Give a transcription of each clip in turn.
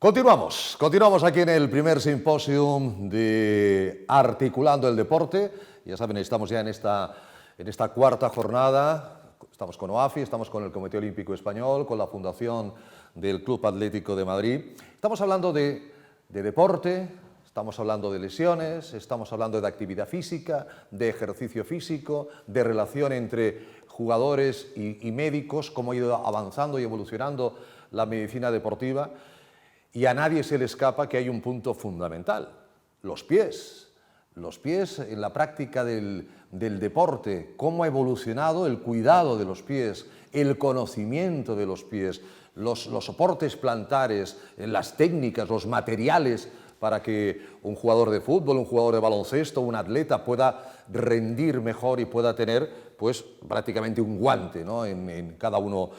Continuamos aquí en el primer simposium de Articulando el Deporte. Ya saben, estamos ya en esta cuarta jornada. Estamos con OAFI, estamos con el Comité Olímpico Español, con la Fundación del Club Atlético de Madrid. Estamos hablando de deporte, estamos hablando de lesiones, estamos hablando de actividad física, de ejercicio físico, de relación entre jugadores y médicos, cómo ha ido avanzando y evolucionando la medicina deportiva. Y a nadie se le escapa que hay un punto fundamental, los pies. Los pies en la práctica del deporte, cómo ha evolucionado el cuidado de los pies, el conocimiento de los pies, los soportes plantares, las técnicas, los materiales para que un jugador de fútbol, un jugador de baloncesto, un atleta pueda rendir mejor y pueda tener pues prácticamente un guante, ¿no? en cada uno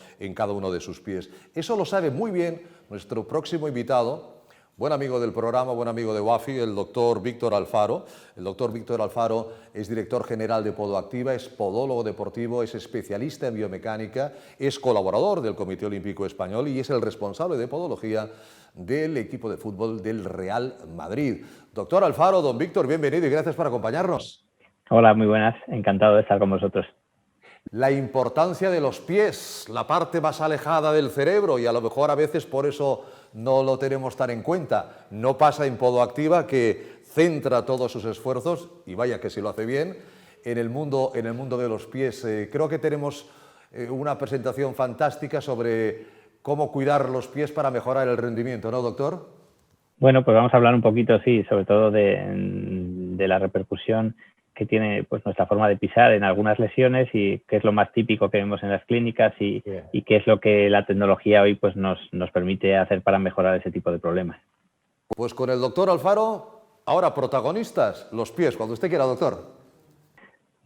de sus pies. Eso lo sabe muy bien nuestro próximo invitado, buen amigo del programa, buen amigo de OAFI, el doctor Víctor Alfaro. El doctor Víctor Alfaro es director general de Podoactiva, es podólogo deportivo, es especialista en biomecánica, es colaborador del Comité Olímpico Español y es el responsable de podología del equipo de fútbol del Real Madrid. Doctor Alfaro, don Víctor, bienvenido y gracias por acompañarnos. Hola, muy buenas, encantado de estar con vosotros. La importancia de los pies, la parte más alejada del cerebro, y a lo mejor a veces por eso no lo tenemos tan en cuenta. No pasa en Podoactiva, que centra todos sus esfuerzos, y vaya que si lo hace bien, en el mundo de los pies. Creo que tenemos una presentación fantástica sobre cómo cuidar los pies para mejorar el rendimiento, ¿no, doctor? Bueno, pues vamos a hablar un poquito, sí, sobre todo de la repercusión que tiene pues nuestra forma de pisar en algunas lesiones y qué es lo más típico que vemos en las clínicas y qué es lo que la tecnología hoy pues nos permite hacer para mejorar ese tipo de problemas. Pues con el doctor Alfaro, ahora protagonistas, los pies, cuando usted quiera, doctor.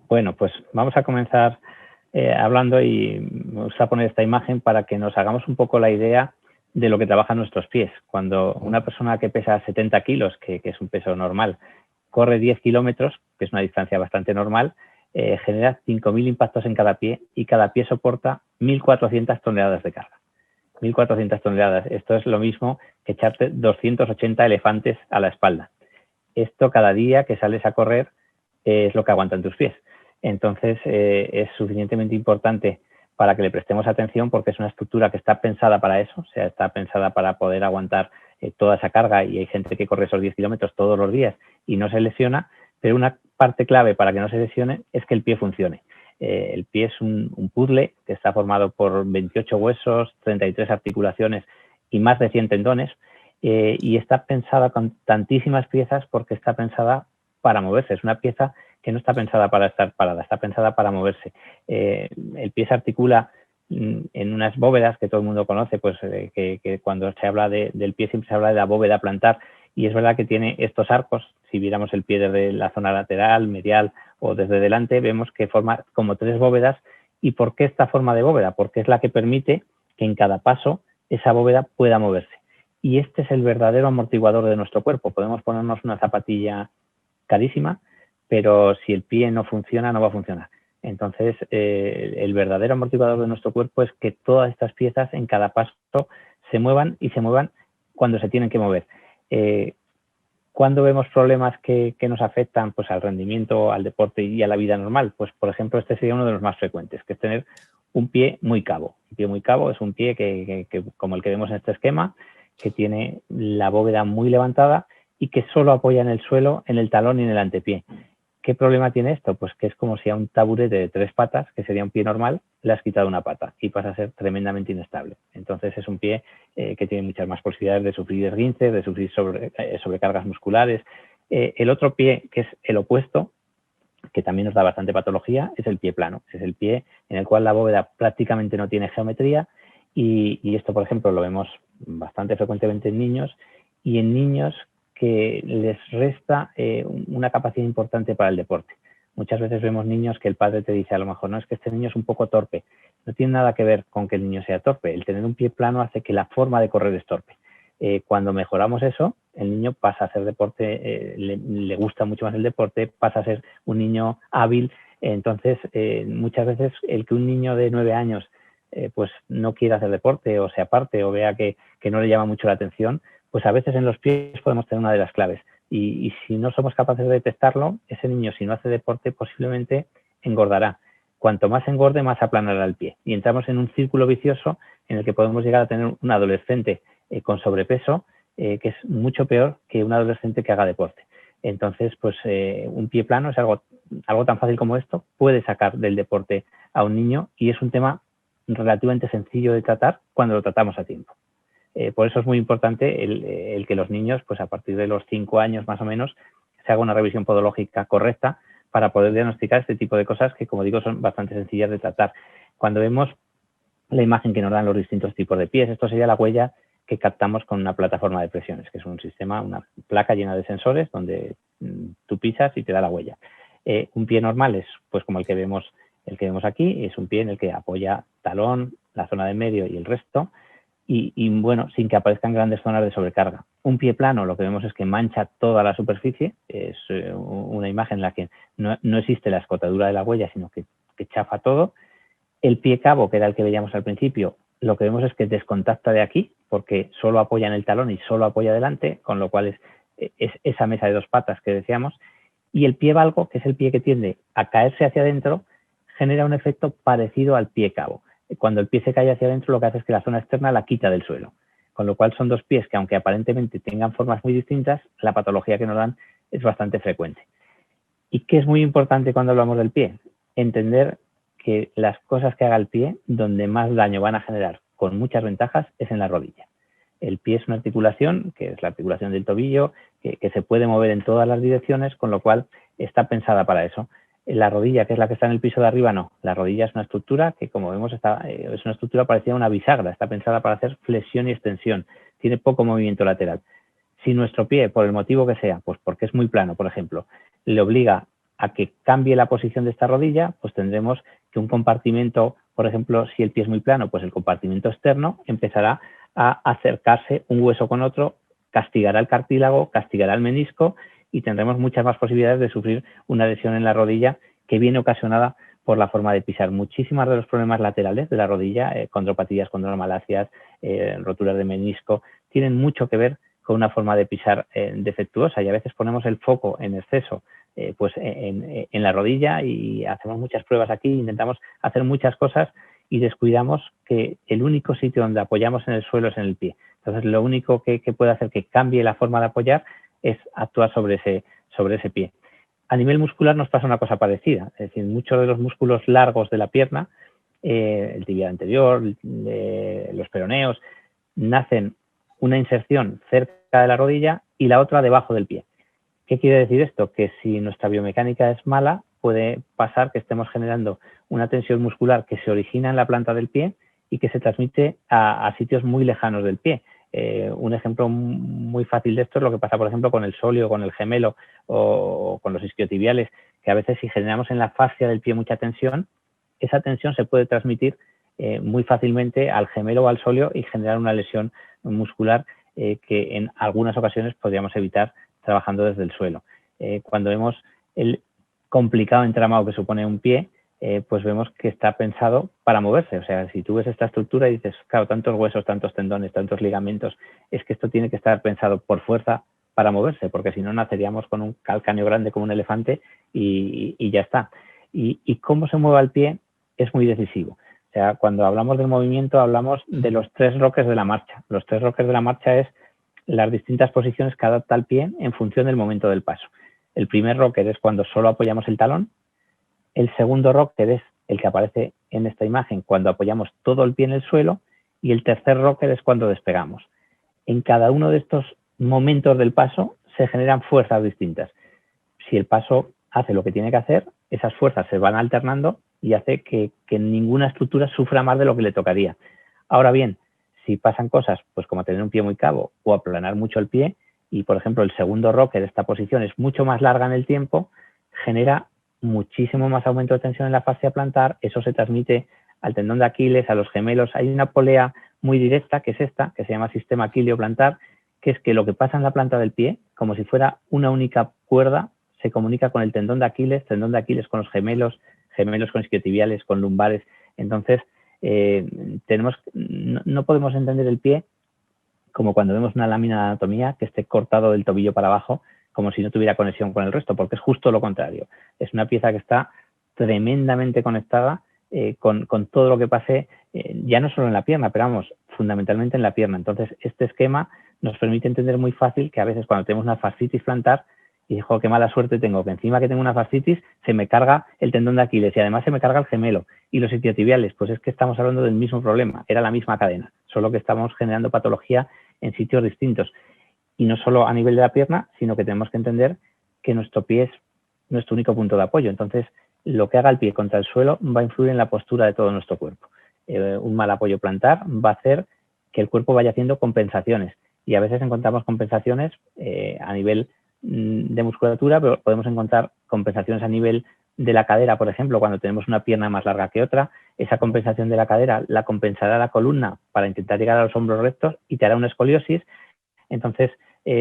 Bueno, pues vamos a comenzar hablando y vamos a poner esta imagen para que nos hagamos un poco la idea de lo que trabajan nuestros pies. Cuando una persona que pesa 70 kilos, que es un peso normal, corre 10 kilómetros, que es una distancia bastante normal, genera 5.000 impactos en cada pie y cada pie soporta 1.400 toneladas de carga. 1.400 toneladas. Esto es lo mismo que echarte 280 elefantes a la espalda. Esto cada día que sales a correr es lo que aguantan tus pies. Entonces es suficientemente importante para que le prestemos atención porque es una estructura que está pensada para eso, o sea, está pensada para poder aguantar toda esa carga y hay gente que corre esos 10 kilómetros todos los días y no se lesiona, pero una parte clave para que no se lesione es que el pie funcione. El pie es un puzzle que está formado por 28 huesos, 33 articulaciones y más de 100 tendones y está pensada con tantísimas piezas porque está pensada para moverse. Es una pieza que no está pensada para estar parada, está pensada para moverse. El pie se articula en unas bóvedas que todo el mundo conoce, pues que cuando se habla del pie siempre se habla de la bóveda plantar y es verdad que tiene estos arcos. Si viéramos el pie desde la zona lateral, medial o desde delante, vemos que forma como 3 bóvedas. ¿Y por qué esta forma de bóveda? Porque es la que permite que en cada paso esa bóveda pueda moverse. Y este es el verdadero amortiguador de nuestro cuerpo. Podemos ponernos una zapatilla carísima, pero si el pie no funciona, no va a funcionar. Entonces, el verdadero amortiguador de nuestro cuerpo es que todas estas piezas en cada paso se muevan y se muevan cuando se tienen que mover. ¿Cuándo vemos problemas que nos afectan pues, al rendimiento, al deporte y a la vida normal? Pues, por ejemplo, este sería uno de los más frecuentes, que es tener un pie muy cabo. Un pie muy cabo es un pie que como el que vemos en este esquema, que tiene la bóveda muy levantada y que solo apoya en el suelo, en el talón y en el antepié. ¿Qué problema tiene esto? Pues que es como si a un taburete de 3 patas, que sería un pie normal, le has quitado una pata y pasa a ser tremendamente inestable. Entonces es un pie que tiene muchas más posibilidades de sufrir esguinces, de sufrir sobrecargas musculares. El otro pie, que es el opuesto, que también nos da bastante patología, es el pie plano. Es el pie en el cual la bóveda prácticamente no tiene geometría y esto, por ejemplo, lo vemos bastante frecuentemente en niños y en niños que les resta una capacidad importante para el deporte. Muchas veces vemos niños que el padre te dice a lo mejor, no, es que este niño es un poco torpe. No tiene nada que ver con que el niño sea torpe. El tener un pie plano hace que la forma de correr es torpe. Cuando mejoramos eso, el niño pasa a hacer deporte, le gusta mucho más el deporte, pasa a ser un niño hábil. Entonces, muchas veces el que un niño de 9 años pues no quiera hacer deporte o se aparte o vea que no le llama mucho la atención, pues a veces en los pies podemos tener una de las claves. Y si no somos capaces de detectarlo, ese niño, si no hace deporte, posiblemente engordará. Cuanto más engorde, más aplanará el pie. Y entramos en un círculo vicioso en el que podemos llegar a tener un adolescente con sobrepeso, que es mucho peor que un adolescente que haga deporte. Entonces, pues un pie plano es algo tan fácil como esto, puede sacar del deporte a un niño y es un tema relativamente sencillo de tratar cuando lo tratamos a tiempo. Por eso es muy importante el que los niños, pues a partir de los 5 años más o menos, se haga una revisión podológica correcta para poder diagnosticar este tipo de cosas que, como digo, son bastante sencillas de tratar. Cuando vemos la imagen que nos dan los distintos tipos de pies, esto sería la huella que captamos con una plataforma de presiones, que es un sistema, una placa llena de sensores donde tú pisas y te da la huella. Un pie normal es, pues como el que vemos aquí, es un pie en el que apoya talón, la zona de medio y el resto, y bueno, sin que aparezcan grandes zonas de sobrecarga. Un pie plano lo que vemos es que mancha toda la superficie, es una imagen en la que no existe la escotadura de la huella, sino que chafa todo. El pie cabo, que era el que veíamos al principio, lo que vemos es que descontacta de aquí, porque solo apoya en el talón y solo apoya adelante, con lo cual es esa mesa de 2 patas que decíamos. Y el pie valgo, que es el pie que tiende a caerse hacia adentro, genera un efecto parecido al pie cabo. Cuando el pie se cae hacia adentro, lo que hace es que la zona externa la quita del suelo. Con lo cual son 2 pies que, aunque aparentemente tengan formas muy distintas, la patología que nos dan es bastante frecuente. ¿Y qué es muy importante cuando hablamos del pie? Entender que las cosas que haga el pie, donde más daño van a generar con muchas ventajas, es en la rodilla. El pie es una articulación, que es la articulación del tobillo, que se puede mover en todas las direcciones, con lo cual está pensada para eso. La rodilla, que es la que está en el piso de arriba, no. La rodilla es una estructura que, como vemos, es una estructura parecida a una bisagra. Está pensada para hacer flexión y extensión. Tiene poco movimiento lateral. Si nuestro pie, por el motivo que sea, pues porque es muy plano, por ejemplo, le obliga a que cambie la posición de esta rodilla, pues tendremos que un compartimento, por ejemplo, si el pie es muy plano, pues el compartimento externo empezará a acercarse un hueso con otro, castigará el cartílago, castigará el menisco y tendremos muchas más posibilidades de sufrir una lesión en la rodilla que viene ocasionada por la forma de pisar. Muchísimos de los problemas laterales de la rodilla, condropatías, condromalacias, roturas de menisco, tienen mucho que ver con una forma de pisar defectuosa y a veces ponemos el foco en exceso pues en la rodilla y hacemos muchas pruebas aquí, intentamos hacer muchas cosas y descuidamos que el único sitio donde apoyamos en el suelo es en el pie. Entonces, lo único que puede hacer que cambie la forma de apoyar es actuar sobre ese pie. A nivel muscular nos pasa una cosa parecida, es decir, muchos de los músculos largos de la pierna, el tibial anterior, los peroneos, nacen una inserción cerca de la rodilla y la otra debajo del pie. ¿Qué quiere decir esto? Que si nuestra biomecánica es mala, puede pasar que estemos generando una tensión muscular que se origina en la planta del pie y que se transmite a sitios muy lejanos del pie. Un ejemplo muy fácil de esto es lo que pasa, por ejemplo, con el sóleo, con el gemelo o con los isquiotibiales, que a veces si generamos en la fascia del pie mucha tensión, esa tensión se puede transmitir muy fácilmente al gemelo o al sóleo y generar una lesión muscular que en algunas ocasiones podríamos evitar trabajando desde el suelo. Cuando vemos el complicado entramado que supone un pie, pues vemos que está pensado para moverse. O sea, si tú ves esta estructura y dices, claro, tantos huesos, tantos tendones, tantos ligamentos, es que esto tiene que estar pensado por fuerza para moverse, porque si no naceríamos con un calcáneo grande como un elefante y ya está. Y cómo se mueva el pie es muy decisivo. O sea, cuando hablamos del movimiento, hablamos de los 3 roques de la marcha. Los 3 roques de la marcha es las distintas posiciones que adapta el pie en función del momento del paso. El primer rocker es cuando solo apoyamos el talón. El segundo rocker es el que aparece en esta imagen cuando apoyamos todo el pie en el suelo. Y el tercer rocker es cuando despegamos. En cada uno de estos momentos del paso se generan fuerzas distintas. Si el paso hace lo que tiene que hacer, esas fuerzas se van alternando y hace que ninguna estructura sufra más de lo que le tocaría. Ahora bien, si pasan cosas pues como tener un pie muy cabo o aplanar mucho el pie y, por ejemplo, el segundo rocker de esta posición es mucho más larga en el tiempo, genera muchísimo más aumento de tensión en la fascia plantar, eso se transmite al tendón de Aquiles, a los gemelos. Hay una polea muy directa, que es esta, que se llama sistema aquileo-plantar, que es que lo que pasa en la planta del pie, como si fuera una única cuerda, se comunica con el tendón de Aquiles con los gemelos con isquiotibiales, con lumbares. Entonces, no podemos entender el pie como cuando vemos una lámina de anatomía que esté cortado del tobillo para abajo, como si no tuviera conexión con el resto, porque es justo lo contrario. Es una pieza que está tremendamente conectada con todo lo que pase, ya no solo en la pierna, pero vamos, fundamentalmente en la pierna. Entonces, este esquema nos permite entender muy fácil que a veces cuando tenemos una fascitis plantar, y dijo, qué mala suerte tengo, que encima que tengo una fascitis se me carga el tendón de Aquiles y además se me carga el gemelo y los isquiotibiales. Pues es que estamos hablando del mismo problema, era la misma cadena, solo que estamos generando patología en sitios distintos. Y no solo a nivel de la pierna, sino que tenemos que entender que nuestro pie es nuestro único punto de apoyo. Entonces, lo que haga el pie contra el suelo va a influir en la postura de todo nuestro cuerpo. Un mal apoyo plantar va a hacer que el cuerpo vaya haciendo compensaciones. Y a veces encontramos compensaciones a nivel de musculatura, pero podemos encontrar compensaciones a nivel de la cadera, por ejemplo, cuando tenemos una pierna más larga que otra. Esa compensación de la cadera la compensará la columna para intentar llegar a los hombros rectos y te hará una escoliosis. Entonces,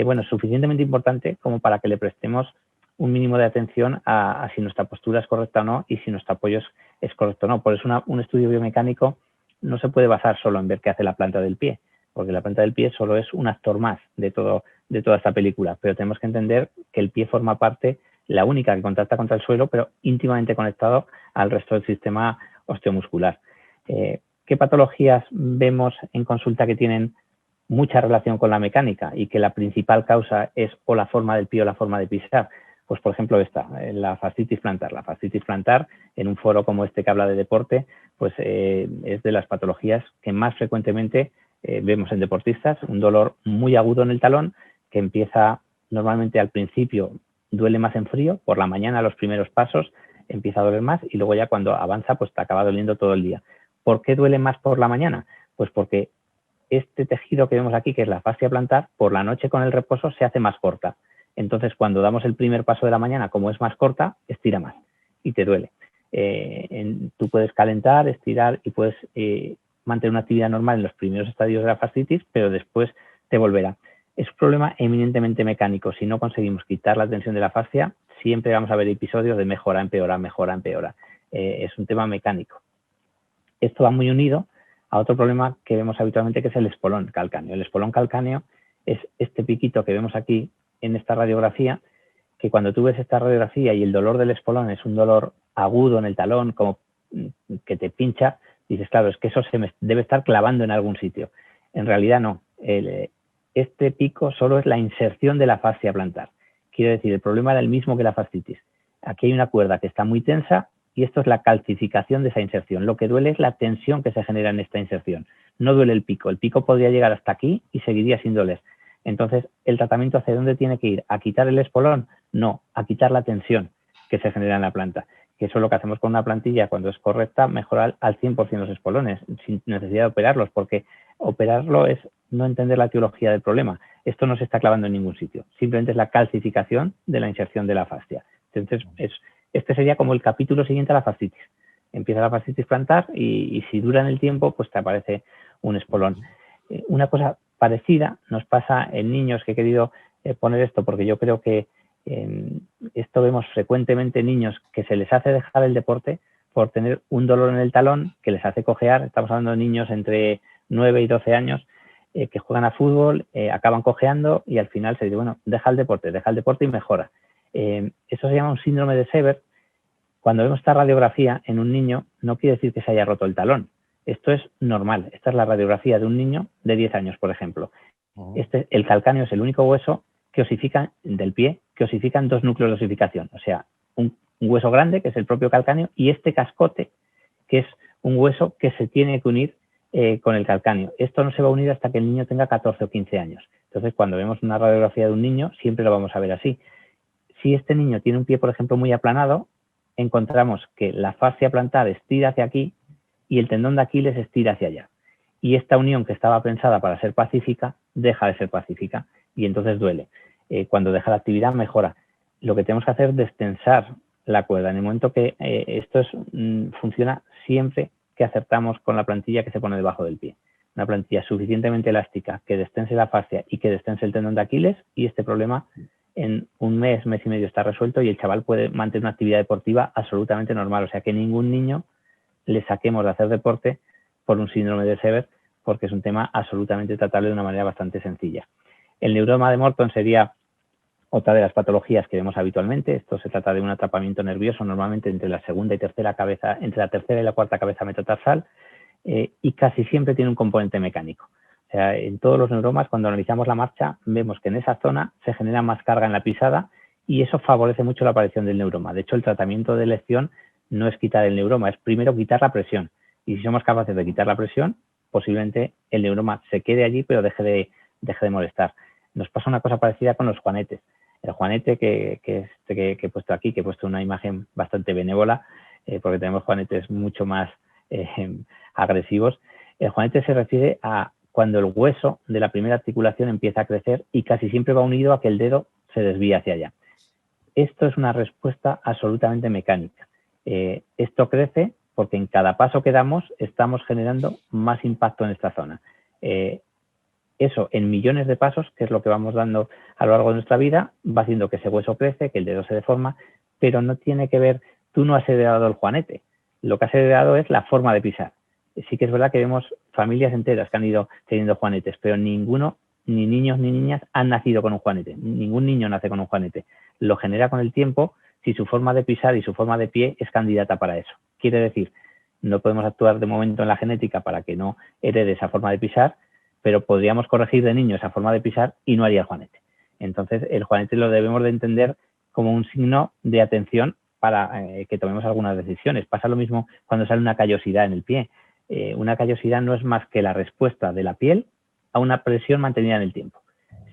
bueno, es suficientemente importante como para que le prestemos un mínimo de atención a si nuestra postura es correcta o no y si nuestro apoyo es correcto o no. Por eso un estudio biomecánico no se puede basar solo en ver qué hace la planta del pie, porque la planta del pie solo es un actor más de toda esta película, pero tenemos que entender que el pie forma parte, la única que contacta contra el suelo, pero íntimamente conectado al resto del sistema osteomuscular. ¿Qué patologías vemos en consulta que tienen mucha relación con la mecánica y que la principal causa es o la forma del pie o la forma de pisar? Pues, por ejemplo, la fascitis plantar. La fascitis plantar, en un foro como este que habla de deporte, pues es de las patologías que más frecuentemente vemos en deportistas. Un dolor muy agudo en el talón que empieza normalmente al principio, duele más en frío, por la mañana los primeros pasos empieza a doler más y luego ya cuando avanza pues te acaba doliendo todo el día. ¿Por qué duele más por la mañana? Pues porque este tejido que vemos aquí, que es la fascia plantar, por la noche con el reposo se hace más corta. Entonces, cuando damos el primer paso de la mañana, como es más corta, estira más y te duele. Tú puedes calentar, estirar y puedes mantener una actividad normal en los primeros estadios de la fascitis, pero después te volverá. Es un problema eminentemente mecánico. Si no conseguimos quitar la tensión de la fascia, siempre vamos a ver episodios de mejora, empeora, mejora, empeora. Es un tema mecánico. Esto va muy unido a otro problema que vemos habitualmente, que es el espolón calcáneo. El espolón calcáneo es este piquito que vemos aquí en esta radiografía, que cuando tú ves esta radiografía y el dolor del espolón es un dolor agudo en el talón, como que te pincha, dices, claro, es que eso se me debe estar clavando en algún sitio. En realidad no. Este pico solo es la inserción de la fascia plantar. Quiere decir, el problema era el mismo que la fascitis. Aquí hay una cuerda que está muy tensa y esto es la calcificación de esa inserción. Lo que duele es la tensión que se genera en esta inserción. No duele el pico. El pico podría llegar hasta aquí y seguiría sin doler. Entonces, ¿el tratamiento hacia dónde tiene que ir? ¿A quitar el espolón? No, a quitar la tensión que se genera en la planta. Que eso es lo que hacemos con una plantilla cuando es correcta, mejorar al 100% los espolones, sin necesidad de operarlos, porque operarlo es no entender la etiología del problema. Esto no se está clavando en ningún sitio, simplemente es la calcificación de la inserción de la fascia. Entonces, este sería como el capítulo siguiente a la fascitis. Empieza la fascitis plantar y si dura en el tiempo, pues te aparece un espolón. Una cosa parecida nos pasa en niños, que he querido poner esto porque yo creo que esto vemos frecuentemente en niños que se les hace dejar el deporte por tener un dolor en el talón que les hace cojear. Estamos hablando de niños entre 9 y 12 años que juegan a fútbol, acaban cojeando y al final se dice, bueno, deja el deporte y mejora. Eso se llama un síndrome de Sever. Cuando vemos esta radiografía en un niño, no quiere decir que se haya roto el talón. Esto es normal. Esta es la radiografía de un niño de 10 años, por ejemplo. El calcáneo es el único hueso que osifica del pie, que osifican dos núcleos de osificación. O sea, un hueso grande, que es el propio calcáneo, y este cascote, que es un hueso que se tiene que unir con el calcáneo. Esto no se va a unir hasta que el niño tenga 14 o 15 años. Entonces, cuando vemos una radiografía de un niño, siempre lo vamos a ver así. Si este niño tiene un pie, por ejemplo, muy aplanado, encontramos que la fascia plantar estira hacia aquí y el tendón de Aquiles estira hacia allá. Y esta unión que estaba pensada para ser pacífica, deja de ser pacífica y entonces duele. Cuando deja la actividad, mejora. Lo que tenemos que hacer es destensar la cuerda. En el momento que esto funciona siempre que acertamos con la plantilla que se pone debajo del pie. Una plantilla suficientemente elástica que destense la fascia y que destense el tendón de Aquiles y este problema en un mes, mes y medio está resuelto y el chaval puede mantener una actividad deportiva absolutamente normal. O sea que ningún niño le saquemos de hacer deporte por un síndrome de Sever porque es un tema absolutamente tratable de una manera bastante sencilla. El neuroma de Morton sería otra de las patologías que vemos habitualmente. Esto se trata de un atrapamiento nervioso normalmente entre la segunda y tercera cabeza, entre la tercera y la cuarta cabeza metatarsal, y casi siempre tiene un componente mecánico. O sea, en todos los neuromas, cuando analizamos la marcha, vemos que en esa zona se genera más carga en la pisada y eso favorece mucho la aparición del neuroma. De hecho, el tratamiento de elección no es quitar el neuroma, es primero quitar la presión. Y si somos capaces de quitar la presión, posiblemente el neuroma se quede allí, pero deje de molestar. Nos pasa una cosa parecida con los juanetes. El juanete que he puesto aquí, que he puesto una imagen bastante benévola, porque tenemos juanetes mucho más agresivos. El juanete se refiere a cuando el hueso de la primera articulación empieza a crecer y casi siempre va unido a que el dedo se desvía hacia allá. Esto es una respuesta absolutamente mecánica. Esto crece porque en cada paso que damos estamos generando más impacto en esta zona. Eso en millones de pasos, que es lo que vamos dando a lo largo de nuestra vida, va haciendo que ese hueso crece, que el dedo se deforma, pero no tiene que ver, tú no has heredado el juanete, lo que has heredado es la forma de pisar. Sí que es verdad que vemos familias enteras que han ido teniendo juanetes, pero ninguno, ni niños ni niñas, han nacido con un juanete. Ningún niño nace con un juanete. Lo genera con el tiempo si su forma de pisar y su forma de pie es candidata para eso. Quiere decir, no podemos actuar de momento en la genética para que no herede esa forma de pisar, pero podríamos corregir de niño esa forma de pisar y no haría el juanete. Entonces, el juanete lo debemos de entender como un signo de atención para que tomemos algunas decisiones. Pasa lo mismo cuando sale una callosidad en el pie. Una callosidad no es más que la respuesta de la piel a una presión mantenida en el tiempo.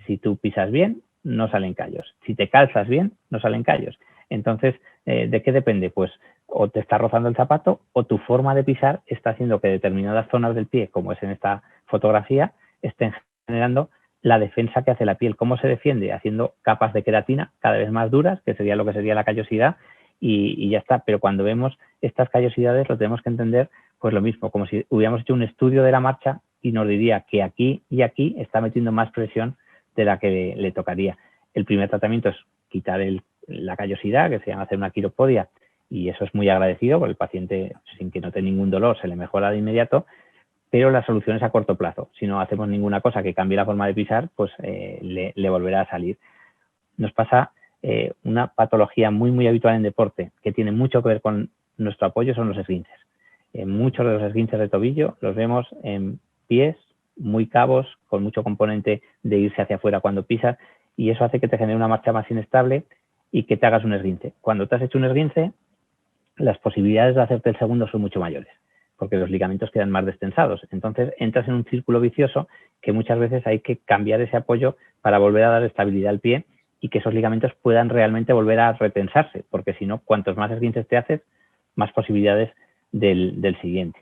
Si tú pisas bien, no salen callos. Si te calzas bien, no salen callos. Entonces, ¿de qué depende? Pues o te está rozando el zapato o tu forma de pisar está haciendo que determinadas zonas del pie, como es en esta fotografía, estén generando la defensa que hace la piel. ¿Cómo se defiende? Haciendo capas de queratina cada vez más duras, que sería lo que sería la callosidad, y ya está. Pero cuando vemos estas callosidades lo tenemos que entender pues lo mismo, como si hubiéramos hecho un estudio de la marcha y nos diría que aquí y aquí está metiendo más presión de la que le tocaría. El primer tratamiento es quitar la callosidad, que se llama hacer una quiropodia, y eso es muy agradecido, porque el paciente, sin que note ningún dolor, se le mejora de inmediato, pero la solución es a corto plazo. Si no hacemos ninguna cosa que cambie la forma de pisar, pues le volverá a salir. Nos pasa una patología muy, muy habitual en deporte, que tiene mucho que ver con nuestro apoyo, son los esguinces. Muchos de los esguinces de tobillo los vemos en pies muy cabos, con mucho componente de irse hacia afuera cuando pisas, y eso hace que te genere una marcha más inestable y que te hagas un esguince. Cuando te has hecho un esguince, las posibilidades de hacerte el segundo son mucho mayores, porque los ligamentos quedan más destensados. Entonces entras en un círculo vicioso que muchas veces hay que cambiar ese apoyo para volver a dar estabilidad al pie y que esos ligamentos puedan realmente volver a retensarse, porque si no, cuantos más esguinces te haces, más posibilidades del siguiente.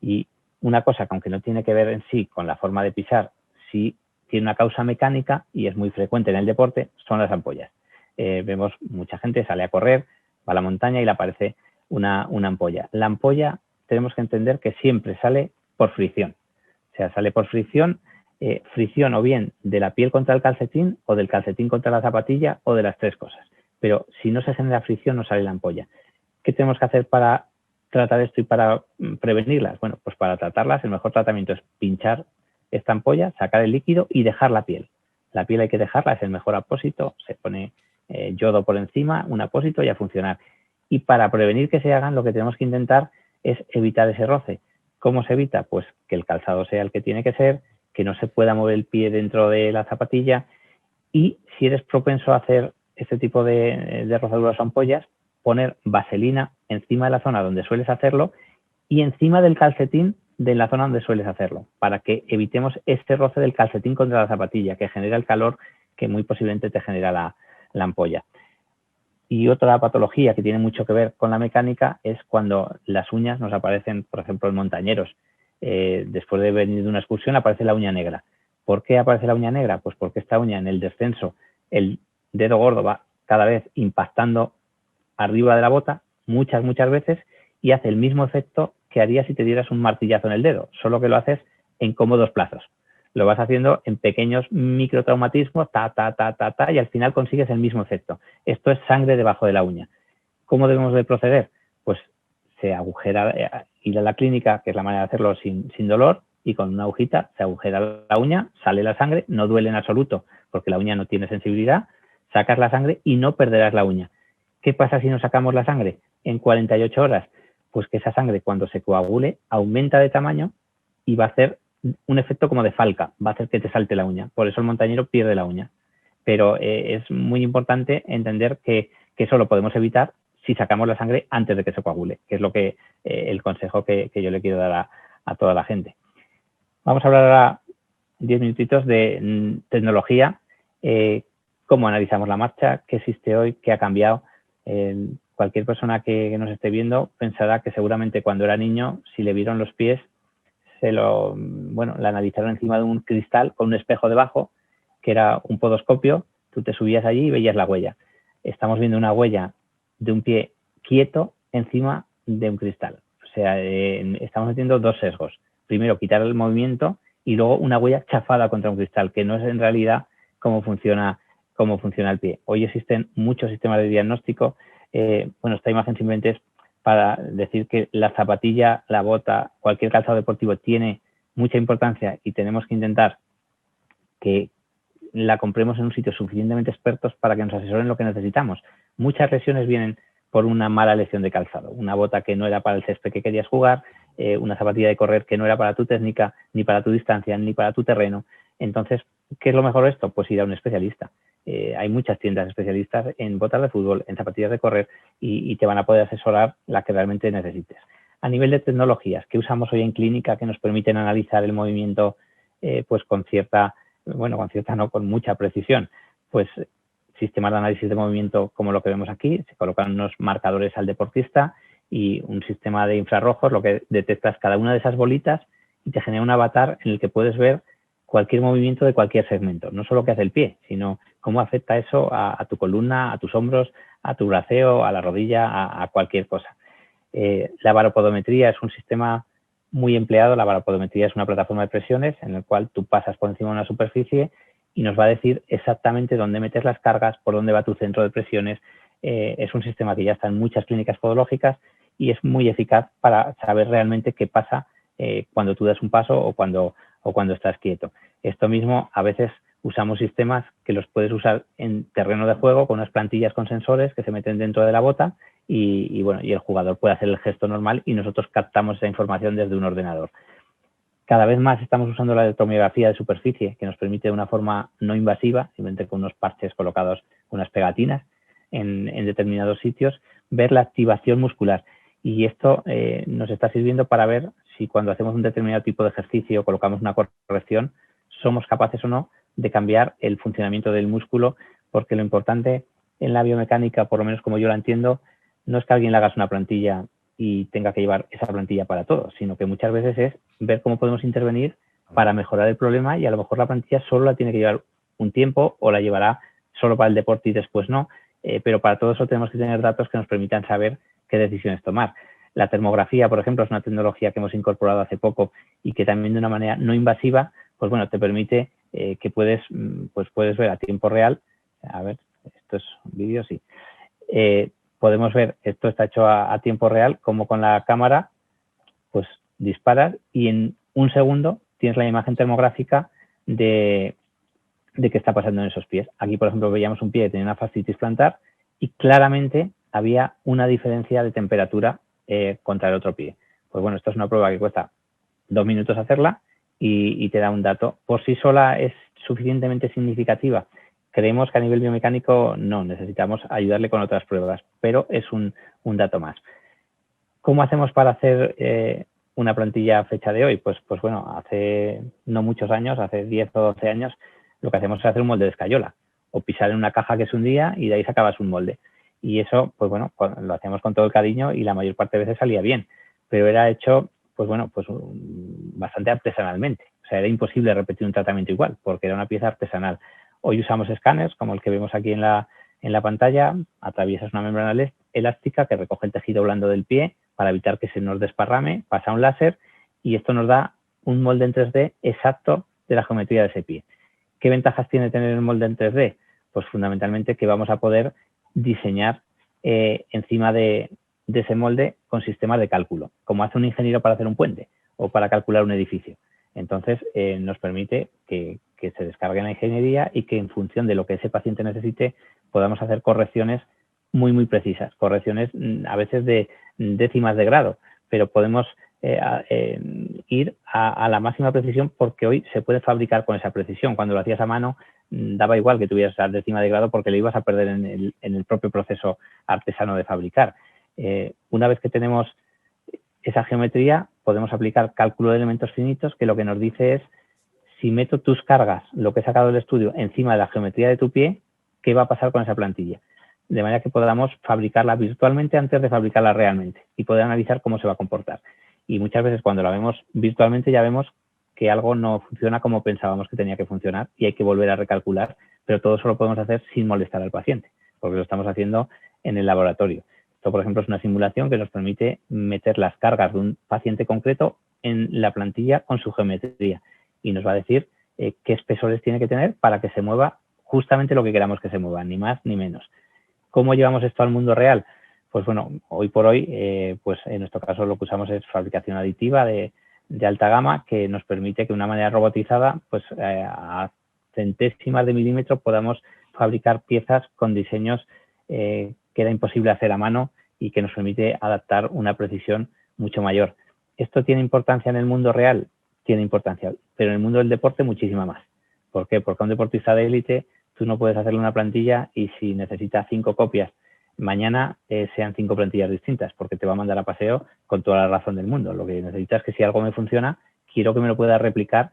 Y una cosa que aunque no tiene que ver en sí con la forma de pisar, sí tiene una causa mecánica y es muy frecuente en el deporte, son las ampollas. Vemos mucha gente sale a correr, va a la montaña y le aparece una ampolla. La ampolla tenemos que entender que siempre sale por fricción. O sea, sale por fricción, fricción o bien de la piel contra el calcetín o del calcetín contra la zapatilla o de las tres cosas. Pero si no se genera fricción no sale la ampolla. ¿Qué tenemos que hacer para tratar esto y para prevenirlas? Bueno, pues para tratarlas el mejor tratamiento es pinchar esta ampolla, sacar el líquido y dejar la piel. La piel hay que dejarla, es el mejor apósito, se pone yodo por encima, un apósito y a funcionar. Y para prevenir que se hagan, lo que tenemos que intentar es evitar ese roce. ¿Cómo se evita? Pues que el calzado sea el que tiene que ser, que no se pueda mover el pie dentro de la zapatilla y si eres propenso a hacer este tipo de rozaduras o ampollas, poner vaselina encima de la zona donde sueles hacerlo y encima del calcetín de la zona donde sueles hacerlo, para que evitemos este roce del calcetín contra la zapatilla, que genera el calor que muy posiblemente te genera la ampolla. Y otra patología que tiene mucho que ver con la mecánica es cuando las uñas nos aparecen, por ejemplo, en montañeros. Después de venir de una excursión aparece la uña negra. ¿Por qué aparece la uña negra? Pues porque esta uña en el descenso, el dedo gordo va cada vez impactando arriba de la bota muchas veces y hace el mismo efecto que haría si te dieras un martillazo en el dedo, solo que lo haces en cómodos plazos. Lo vas haciendo en pequeños microtraumatismos, y al final consigues el mismo efecto. Esto es sangre debajo de la uña. ¿Cómo debemos de proceder? Pues se agujera, ir a la clínica, que es la manera de hacerlo sin dolor, y con una agujita se agujera la uña, sale la sangre, no duele en absoluto porque la uña no tiene sensibilidad, sacas la sangre y no perderás la uña. ¿Qué pasa si no sacamos la sangre en 48 horas? Pues que esa sangre, cuando se coagule, aumenta de tamaño y va a hacer un efecto como de falca, va a hacer que te salte la uña. Por eso el montañero pierde la uña. Pero es muy importante entender que eso lo podemos evitar si sacamos la sangre antes de que se coagule, que es lo que el consejo que yo le quiero dar a toda la gente. Vamos a hablar ahora 10 minutitos de tecnología, cómo analizamos la marcha, qué existe hoy, qué ha cambiado. Cualquier persona que nos esté viendo pensará que seguramente cuando era niño, si le vieron los pies, la analizaron encima de un cristal con un espejo debajo, que era un podoscopio, tú te subías allí y veías la huella. Estamos viendo una huella de un pie quieto encima de un cristal. O sea, estamos metiendo dos sesgos. Primero, quitar el movimiento y luego una huella chafada contra un cristal, que no es en realidad cómo funciona el pie. Hoy existen muchos sistemas de diagnóstico. Esta imagen simplemente es para decir que la zapatilla, la bota, cualquier calzado deportivo tiene mucha importancia y tenemos que intentar que la compremos en un sitio suficientemente expertos para que nos asesoren lo que necesitamos. Muchas lesiones vienen por una mala elección de calzado, una bota que no era para el césped que querías jugar, una zapatilla de correr que no era para tu técnica, ni para tu distancia, ni para tu terreno. Entonces, ¿qué es lo mejor de esto? Pues ir a un especialista. Hay muchas tiendas especialistas en botas de fútbol, en zapatillas de correr y te van a poder asesorar la que realmente necesites. A nivel de tecnologías que usamos hoy en clínica que nos permiten analizar el movimiento pues con mucha precisión, pues sistemas de análisis de movimiento como lo que vemos aquí, se colocan unos marcadores al deportista y un sistema de infrarrojos, lo que detectas cada una de esas bolitas y te genera un avatar en el que puedes ver cualquier movimiento de cualquier segmento, no solo qué hace el pie, sino cómo afecta eso a tu columna, a tus hombros, a tu braceo, a la rodilla, a cualquier cosa. La baropodometría es un sistema muy empleado. La baropodometría es una plataforma de presiones en la cual tú pasas por encima de una superficie y nos va a decir exactamente dónde metes las cargas, por dónde va tu centro de presiones. Es un sistema que ya está en muchas clínicas podológicas y es muy eficaz para saber realmente qué pasa cuando tú das un paso o cuando estás quieto. Esto mismo, a veces usamos sistemas que los puedes usar en terreno de juego con unas plantillas con sensores que se meten dentro de la bota y el jugador puede hacer el gesto normal y nosotros captamos esa información desde un ordenador. Cada vez más estamos usando la electromiografía de superficie, que nos permite de una forma no invasiva, simplemente con unos parches colocados, unas pegatinas en determinados sitios, ver la activación muscular. Y esto nos está sirviendo para ver si cuando hacemos un determinado tipo de ejercicio, colocamos una corrección, somos capaces o no de cambiar el funcionamiento del músculo, porque lo importante en la biomecánica, por lo menos como yo la entiendo, no es que alguien le hagas una plantilla y tenga que llevar esa plantilla para todo, sino que muchas veces es ver cómo podemos intervenir para mejorar el problema y a lo mejor la plantilla solo la tiene que llevar un tiempo o la llevará solo para el deporte y después no, pero para todo eso tenemos que tener datos que nos permitan saber qué decisiones tomar. La termografía, por ejemplo, es una tecnología que hemos incorporado hace poco y que también de una manera no invasiva, pues bueno, te permite que puedes ver a tiempo real. A ver, esto es un vídeo, sí. Podemos ver, esto está hecho a tiempo real, como con la cámara, pues disparas y en un segundo tienes la imagen termográfica de qué está pasando en esos pies. Aquí, por ejemplo, veíamos un pie que tenía una fascitis plantar y claramente había una diferencia de temperatura contra el otro pie. Pues bueno, esto es una prueba que cuesta 2 minutos hacerla y te da un dato. Por sí sola es suficientemente significativa. Creemos que a nivel biomecánico no, necesitamos ayudarle con otras pruebas, pero es un dato más. ¿Cómo hacemos para hacer una plantilla a fecha de hoy? Pues bueno, hace no muchos años, hace 10 o 12 años, lo que hacemos es hacer un molde de escayola o pisar en una caja que se hundía y de ahí sacabas un molde. Y eso, pues bueno, lo hacíamos con todo el cariño y la mayor parte de veces salía bien, pero era hecho, bastante artesanalmente. O sea, era imposible repetir un tratamiento igual porque era una pieza artesanal. Hoy usamos escáneres, como el que vemos aquí en la pantalla, atraviesas una membrana elástica que recoge el tejido blando del pie para evitar que se nos desparrame, pasa un láser y esto nos da un molde en 3D exacto de la geometría de ese pie. ¿Qué ventajas tiene tener el molde en 3D? Pues fundamentalmente que vamos a poder diseñar encima de ese molde con sistemas de cálculo, como hace un ingeniero para hacer un puente o para calcular un edificio. Entonces, nos permite que se descargue la ingeniería y que en función de lo que ese paciente necesite podamos hacer correcciones muy, muy precisas, correcciones a veces de décimas de grado, pero podemos ir a la máxima precisión porque hoy se puede fabricar con esa precisión. Cuando lo hacías a mano, daba igual que tuvieras la décima de grado porque le ibas a perder en el propio proceso artesano de fabricar. Una vez que tenemos esa geometría, podemos aplicar cálculo de elementos finitos, que lo que nos dice es, si meto tus cargas, lo que he sacado del estudio, encima de la geometría de tu pie, ¿qué va a pasar con esa plantilla? De manera que podamos fabricarla virtualmente antes de fabricarla realmente y poder analizar cómo se va a comportar. Y muchas veces cuando la vemos virtualmente ya vemos que algo no funciona como pensábamos que tenía que funcionar y hay que volver a recalcular, pero todo eso lo podemos hacer sin molestar al paciente, porque lo estamos haciendo en el laboratorio. Esto, por ejemplo, es una simulación que nos permite meter las cargas de un paciente concreto en la plantilla con su geometría y nos va a decir qué espesores tiene que tener para que se mueva justamente lo que queramos que se mueva, ni más ni menos. ¿Cómo llevamos esto al mundo real? Pues bueno, hoy por hoy, pues en nuestro caso lo que usamos es fabricación aditiva de alta gama que nos permite que de una manera robotizada, pues a centésimas de milímetro podamos fabricar piezas con diseños que era imposible hacer a mano y que nos permite adaptar una precisión mucho mayor. ¿Esto tiene importancia en el mundo real? Tiene importancia, pero en el mundo del deporte muchísima más. ¿Por qué? Porque a un deportista de élite tú no puedes hacerle una plantilla y si necesita 5 copias, mañana sean 5 plantillas distintas, porque te va a mandar a paseo con toda la razón del mundo. Lo que necesitas es que si algo me funciona, quiero que me lo pueda replicar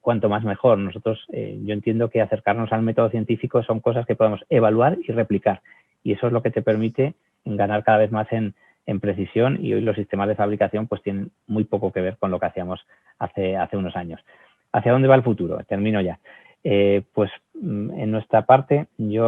cuanto más mejor. Nosotros, yo entiendo que acercarnos al método científico son cosas que podemos evaluar y replicar. Y eso es lo que te permite ganar cada vez más en precisión y hoy los sistemas de fabricación pues tienen muy poco que ver con lo que hacíamos hace unos años. ¿Hacia dónde va el futuro? Termino ya. Pues en nuestra parte, y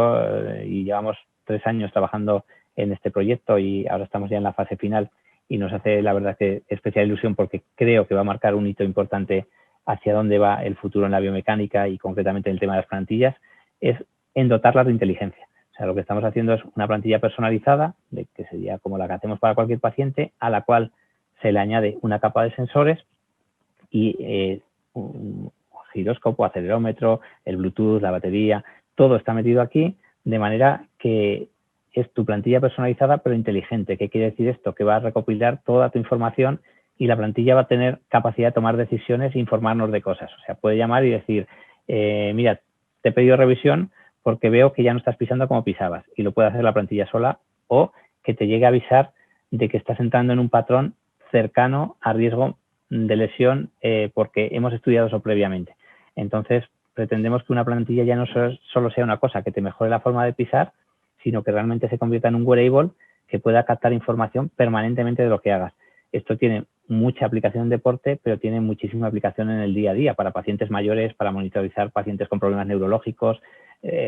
llevamos 3 años trabajando en este proyecto y ahora estamos ya en la fase final y nos hace la verdad que especial ilusión porque creo que va a marcar un hito importante hacia dónde va el futuro en la biomecánica y concretamente en el tema de las plantillas, es en dotarlas de inteligencia. O sea, lo que estamos haciendo es una plantilla personalizada, que sería como la que hacemos para cualquier paciente, a la cual se le añade una capa de sensores y un giróscopo, acelerómetro, el Bluetooth, la batería, todo está metido aquí de manera que es tu plantilla personalizada pero inteligente. ¿Qué quiere decir esto? Que va a recopilar toda tu información y la plantilla va a tener capacidad de tomar decisiones e informarnos de cosas. O sea, puede llamar y decir, mira, te he pedido revisión porque veo que ya no estás pisando como pisabas y lo puede hacer la plantilla sola o que te llegue a avisar de que estás entrando en un patrón cercano a riesgo de lesión porque hemos estudiado eso previamente. Entonces, pretendemos que una plantilla ya no solo sea una cosa que te mejore la forma de pisar, sino que realmente se convierta en un wearable que pueda captar información permanentemente de lo que hagas. Esto tiene mucha aplicación en deporte, pero tiene muchísima aplicación en el día a día, para pacientes mayores, para monitorizar pacientes con problemas neurológicos,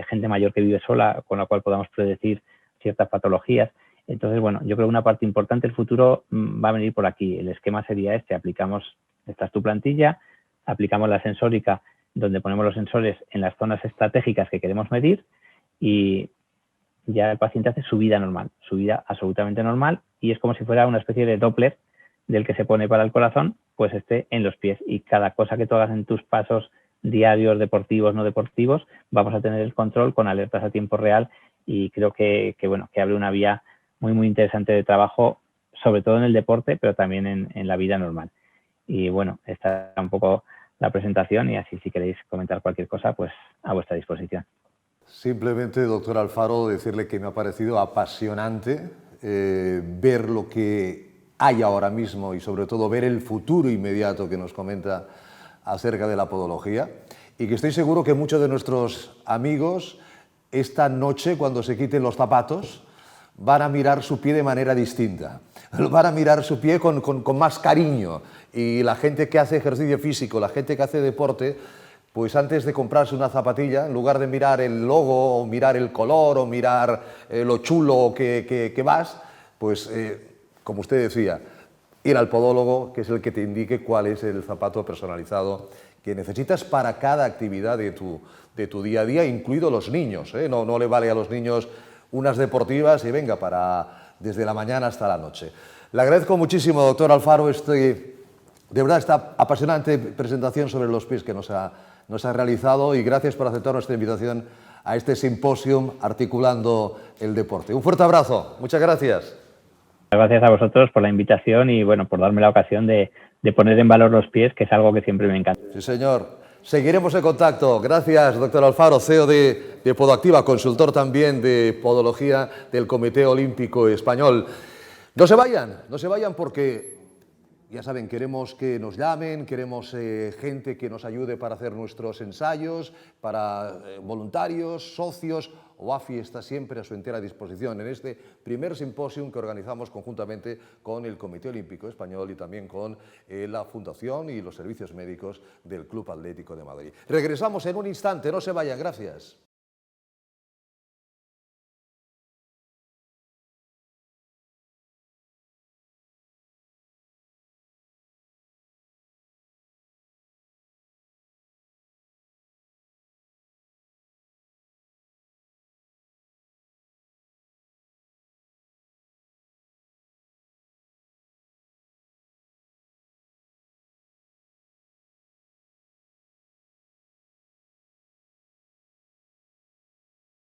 gente mayor que vive sola, con la cual podamos predecir ciertas patologías. Entonces, bueno, yo creo que una parte importante del futuro va a venir por aquí. El esquema sería este, esta es tu plantilla, aplicamos la sensórica donde ponemos los sensores en las zonas estratégicas que queremos medir y ya el paciente hace su vida normal, su vida absolutamente normal y es como si fuera una especie de Doppler del que se pone para el corazón, pues en los pies y cada cosa que tú hagas en tus pasos diarios, deportivos, no deportivos, vamos a tener el control con alertas a tiempo real y creo que abre una vía muy, muy interesante de trabajo, sobre todo en el deporte, pero también en la vida normal. Y bueno, esta es un poco la presentación y así si queréis comentar cualquier cosa, pues a vuestra disposición. Simplemente, doctor Alfaro, decirle que me ha parecido apasionante ver lo que hay ahora mismo y sobre todo ver el futuro inmediato que nos comenta acerca de la podología y que estoy seguro que muchos de nuestros amigos esta noche cuando se quiten los zapatos van a mirar su pie de manera distinta, van a mirar su pie con más cariño y la gente que hace ejercicio físico, la gente que hace deporte, pues antes de comprarse una zapatilla, en lugar de mirar el logo o mirar el color o mirar lo chulo que vas, pues como usted decía, ir al podólogo, que es el que te indique cuál es el zapato personalizado que necesitas para cada actividad de tu día a día, incluido los niños, ¿eh? No le vale a los niños unas deportivas y venga desde la mañana hasta la noche. Le agradezco muchísimo, doctor Alfaro, De verdad, esta apasionante presentación sobre los pies que nos ha realizado, y gracias por aceptar nuestra invitación a este simposium articulando el deporte. Un fuerte abrazo, muchas gracias. Gracias a vosotros por la invitación y bueno, por darme la ocasión de poner en valor los pies, que es algo que siempre me encanta. Sí, señor. Seguiremos en contacto. Gracias, doctor Alfaro, CEO de Podoactiva, consultor también de podología del Comité Olímpico Español. No se vayan porque, ya saben, queremos que nos llamen, queremos gente que nos ayude para hacer nuestros ensayos, para voluntarios, socios. OAFI está siempre a su entera disposición en este primer simposium que organizamos conjuntamente con el Comité Olímpico Español y también con la Fundación y los servicios médicos del Club Atlético de Madrid. Regresamos en un instante, no se vayan, gracias.